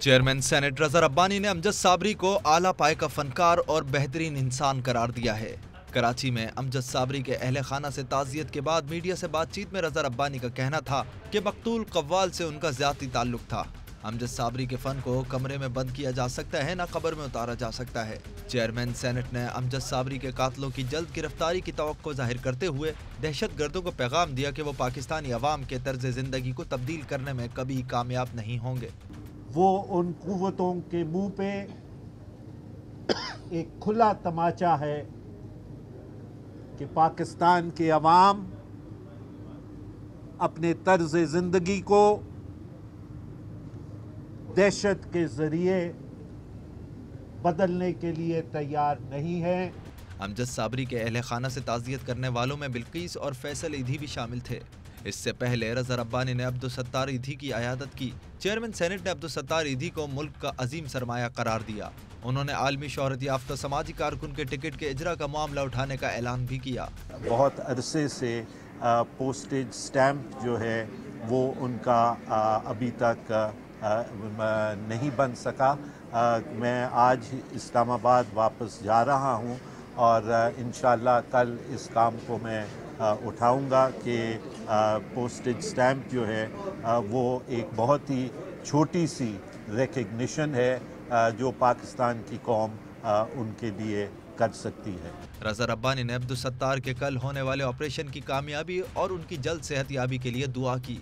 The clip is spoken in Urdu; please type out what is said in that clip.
چیئرمین سینٹ رضا ربانی نے امجد صابری کو اعلیٰ پائے کا فنکار اور بہترین انسان قرار دیا ہے۔ کراچی میں امجد صابری کے اہل خانہ سے تعزیت کے بعد میڈیا سے بات چیت میں رضا ربانی کا کہنا تھا کہ مقتول قوال سے ان کا ذاتی تعلق تھا۔ امجد صابری کے فن کو کمرے میں بند کیا جا سکتا ہے، نہ قبر میں اتارا جا سکتا ہے۔ چیئرمین سینٹ نے امجد صابری کے قاتلوں کی جلد گرفتاری کی توقع ظاہر کرتے ہوئے دہشت گردوں کو پیغام دیا کہ وہ پاکستانی عوام کے طرز زندگی کو تبدیل کرنے میں کبھی کامیاب نہیں ہوں گے۔ وہ ان قوتوں کے منہ پہ ایک کھلا تماچا ہے کہ پاکستان کے عوام اپنے طرز زندگی کو دہشت کے ذریعے بدلنے کے لیے تیار نہیں ہے۔ امجد صابری کے اہل خانہ سے تعزیت کرنے والوں میں بلقیس اور فیصل ایدھی بھی شامل تھے۔ اس سے پہلے رضا ربانی نے عبدالستار ایدھی کی عیادت کی۔ چیئرمین سینٹ نے عبدالستار ایدھی کو ملک کا عظیم سرمایہ قرار دیا۔ انہوں نے عالمی شہرت یافتہ سماجی کارکن کے ٹکٹ کے اجرا کا معاملہ اٹھانے کا اعلان بھی کیا۔ بہت عرصے سے پوسٹیج سٹیمپ جو ہے وہ ان کا ابھی تک نہیں بن سکا۔ میں آج اسلام آباد واپس جا رہا ہوں اور انشاءاللہ کل اس کام کو میں اٹھاؤں گا کہ پوسٹیج سٹیمپ جو ہے وہ ایک بہت ہی چھوٹی سی ریکگنیشن ہے جو پاکستان کی قوم ان کے لیے کر سکتی ہے۔ رضا ربانی نے عبدالستار کے کل ہونے والے آپریشن کی کامیابی اور ان کی جلد صحت یابی کے لیے دعا کی۔